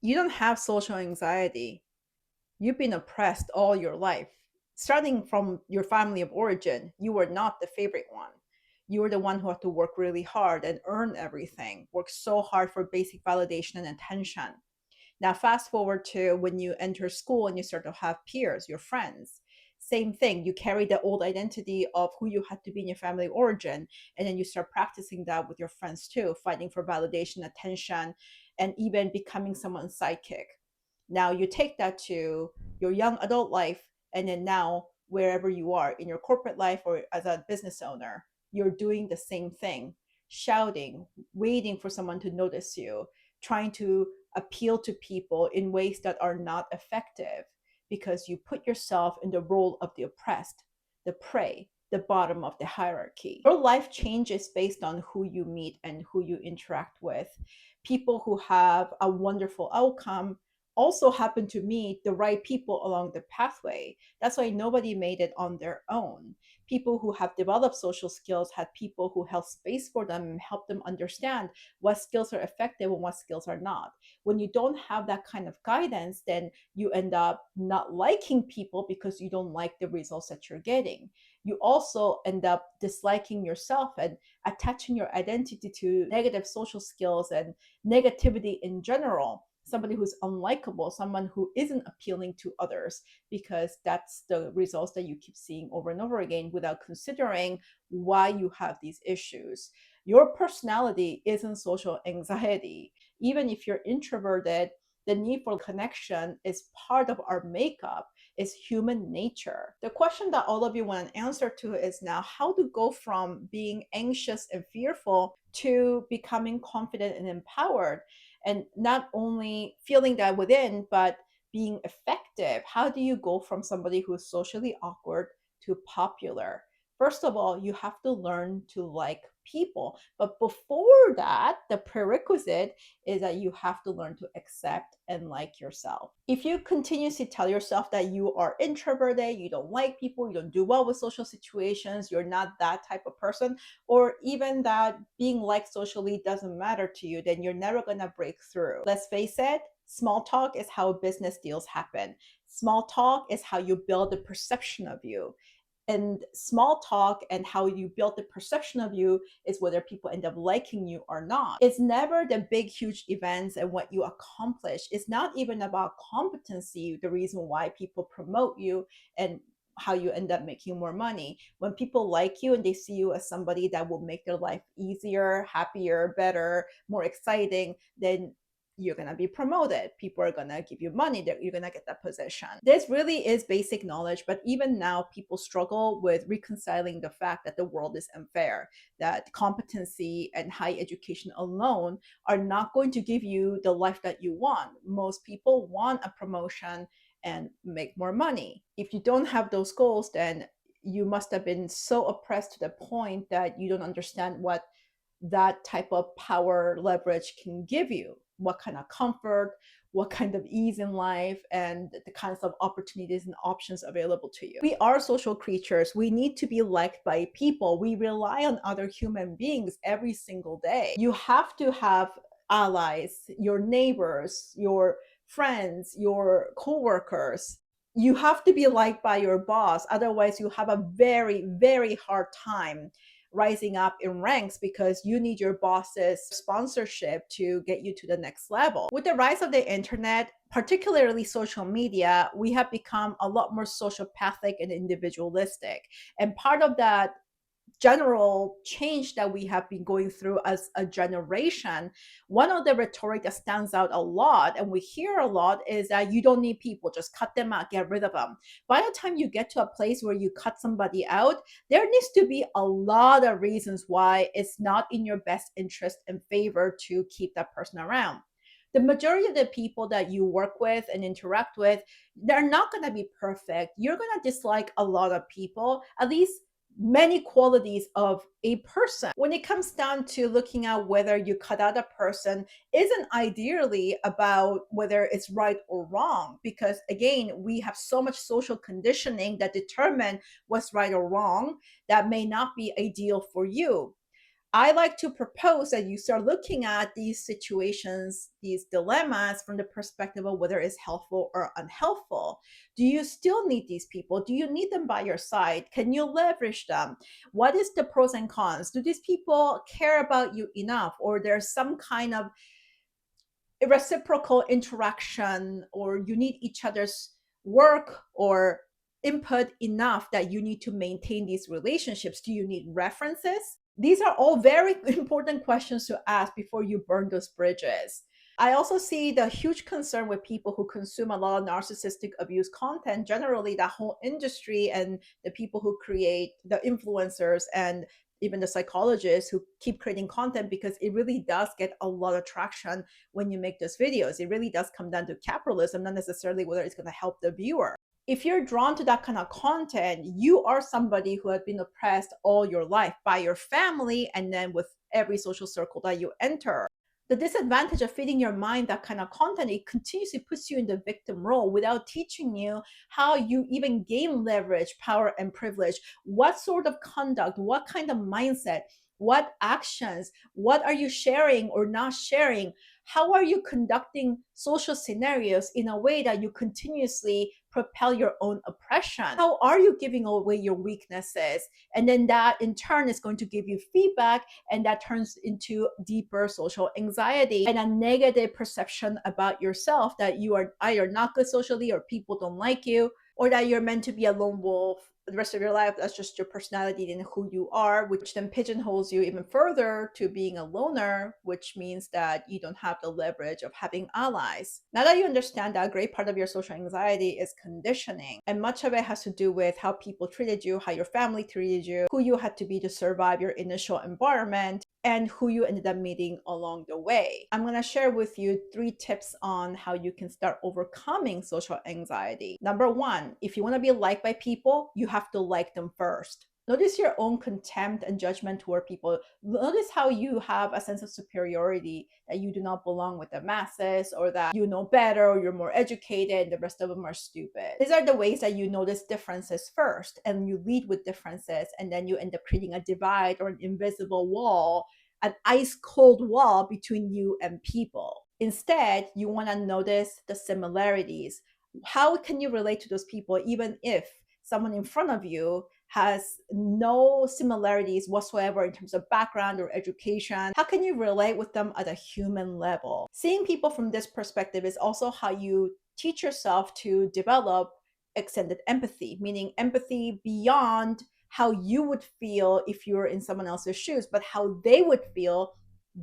You don't have social anxiety. You've been oppressed all your life. Starting from your family of origin, you were not the favorite one. You were the one who had to work really hard and earn everything, work so hard for basic validation and attention. Now, fast forward to when you enter school and you start to have peers, your friends. Same thing. You carry the old identity of who you had to be in your family of origin. And then you start practicing that with your friends too, fighting for validation, attention, and even becoming someone's sidekick. Now you take that to your young adult life, and then now wherever you are in your corporate life or as a business owner, you're doing the same thing, shouting, waiting for someone to notice you, trying to appeal to people in ways that are not effective because you put yourself in the role of the oppressed, the prey, the bottom of the hierarchy. Your life changes based on who you meet and who you interact with. People who have a wonderful outcome also happen to meet the right people along the pathway. That's why nobody made it on their own. People who have developed social skills had people who held space for them and helped them understand what skills are effective and what skills are not. When you don't have that kind of guidance, then you end up not liking people because you don't like the results that you're getting. You also end up disliking yourself and attaching your identity to negative social skills and negativity in general. Somebody who's unlikable, someone who isn't appealing to others, because that's the results that you keep seeing over and over again without considering why you have these issues. Your personality isn't social anxiety. Even if you're introverted, the need for connection is part of our makeup, is human nature. The question that all of you want an answer to is now how to go from being anxious and fearful to becoming confident and empowered, and not only feeling that within, but being effective. How do you go from somebody who is socially awkward to popular? First of all, you have to learn to like people. But before that, the prerequisite is that you have to learn to accept and like yourself. If you continuously tell yourself that you are introverted, you don't like people, you don't do well with social situations, you're not that type of person, or even that being liked socially doesn't matter to you, then you're never going to break through. Let's face it, small talk is how business deals happen. Small talk is how you build the perception of you. And small talk and how you build the perception of you is whether people end up liking you or not. It's never the big, huge events and what you accomplish. It's not even about competency, the reason why people promote you and how you end up making more money. When people like you and they see you as somebody that will make their life easier, happier, better, more exciting, then you're going to be promoted. People are going to give you money. That you're going to get that position. This really is basic knowledge, but even now people struggle with reconciling the fact that the world is unfair, that competency and high education alone are not going to give you the life that you want. Most people want a promotion and make more money. If you don't have those goals, then you must have been so oppressed to the point that you don't understand what that type of power leverage can give you, what kind of comfort, what kind of ease in life, and the kinds of opportunities and options available to you. We are social creatures. We need to be liked by people. We rely on other human beings every single day. You have to have allies, your neighbors, your friends, your coworkers. You have to be liked by your boss. Otherwise, you have a very, very hard time rising up in ranks because you need your boss's sponsorship to get you to the next level. With the rise of the internet, particularly social media, we have become a lot more sociopathic and individualistic. And part of that general change that we have been going through as a generation, one of the rhetoric that stands out a lot and we hear a lot is that you don't need people, just cut them out, get rid of them. By the time you get to a place where you cut somebody out, there needs to be a lot of reasons why it's not in your best interest and favor to keep that person around. The majority of the people that you work with and interact with, they're not going to be perfect. You're going to dislike a lot of people, at least many qualities of a person. When it comes down to looking at whether you cut out a person, isn't ideally about whether it's right or wrong, because again, we have so much social conditioning that determine what's right or wrong that may not be ideal for you. I like to propose that you start looking at these situations, these dilemmas from the perspective of whether it's helpful or unhelpful. Do you still need these people? Do you need them by your side? Can you leverage them? What is the pros and cons? Do these people care about you enough, or there's some kind of reciprocal interaction, or you need each other's work or input enough that you need to maintain these relationships? Do you need references? These are all very important questions to ask before you burn those bridges. I also see the huge concern with people who consume a lot of narcissistic abuse content. Generally, the whole industry and the people who create the influencers and even the psychologists who keep creating content, because it really does get a lot of traction when you make those videos. It really does come down to capitalism, not necessarily whether it's going to help the viewer. If you're drawn to that kind of content, you are somebody who has been oppressed all your life by your family and then with every social circle that you enter. The disadvantage of feeding your mind that kind of content, it continuously puts you in the victim role without teaching you how you even gain leverage, power, and privilege. What sort of conduct, what kind of mindset, what actions, what are you sharing or not sharing? How are you conducting social scenarios in a way that you continuously propel your own oppression? How are you giving away your weaknesses? And then that in turn is going to give you feedback, and that turns into deeper social anxiety and a negative perception about yourself, that you are either not good socially, or people don't like you, or that you're meant to be a lone wolf the rest of your life. That's just your personality and who you are, which then pigeonholes you even further to being a loner, which means that you don't have the leverage of having allies. Now that you understand that, a great part of your social anxiety is conditioning, and much of it has to do with how people treated you, how your family treated you, who you had to be to survive your initial environment, and who you ended up meeting along the way. I'm going to share with you 3 tips on how you can start overcoming social anxiety. Number 1, if you want to be liked by people, you have to like them first. Notice your own contempt and judgment toward people. Notice how you have a sense of superiority, that you do not belong with the masses, or that you know better, or you're more educated, and the rest of them are stupid. These are the ways that you notice differences first, and you lead with differences, and then you end up creating a divide or an invisible wall, an ice cold wall between you and people. Instead, you want to notice the similarities. How can you relate to those people, even if someone in front of you has no similarities whatsoever in terms of background or education? How can you relate with them at a human level? Seeing people from this perspective is also how you teach yourself to develop extended empathy, meaning empathy beyond how you would feel if you were in someone else's shoes, but how they would feel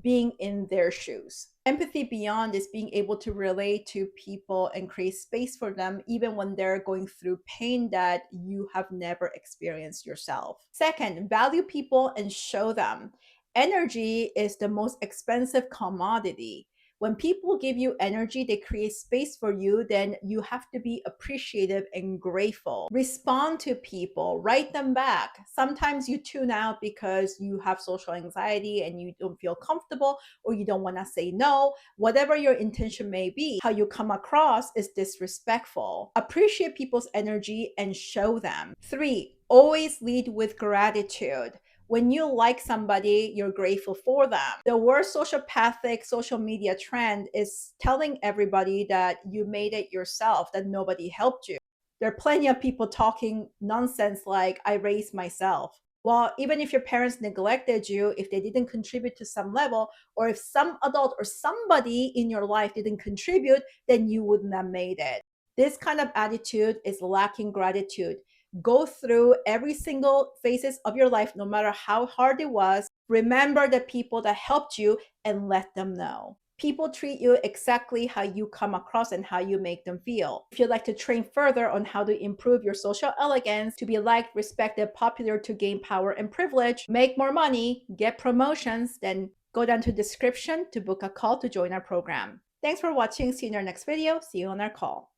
being in their shoes. Empathy beyond is being able to relate to people and create space for them, even when they're going through pain that you have never experienced yourself. Second, value people and show them. Energy is the most expensive commodity. When people give you energy, they create space for you, then you have to be appreciative and grateful. Respond to people, write them back. Sometimes you tune out because you have social anxiety and you don't feel comfortable, or you don't want to say no. Whatever your intention may be, how you come across is disrespectful. Appreciate people's energy and show them. 3, always lead with gratitude. When you like somebody, you're grateful for them. The worst sociopathic social media trend is telling everybody that you made it yourself, that nobody helped you. There are plenty of people talking nonsense like, I raised myself. Well, even if your parents neglected you, if they didn't contribute to some level, or if some adult or somebody in your life didn't contribute, then you wouldn't have made it. This kind of attitude is lacking gratitude. Go through every single phases of your life, no matter how hard it was. Remember the people that helped you and let them know. People treat you exactly how you come across and how you make them feel. If you'd like to train further on how to improve your social elegance, to be liked, respected, popular, to gain power and privilege, make more money, get promotions, then go down to the description to book a call to join our program. Thanks for watching. See you in our next video. See you on our call.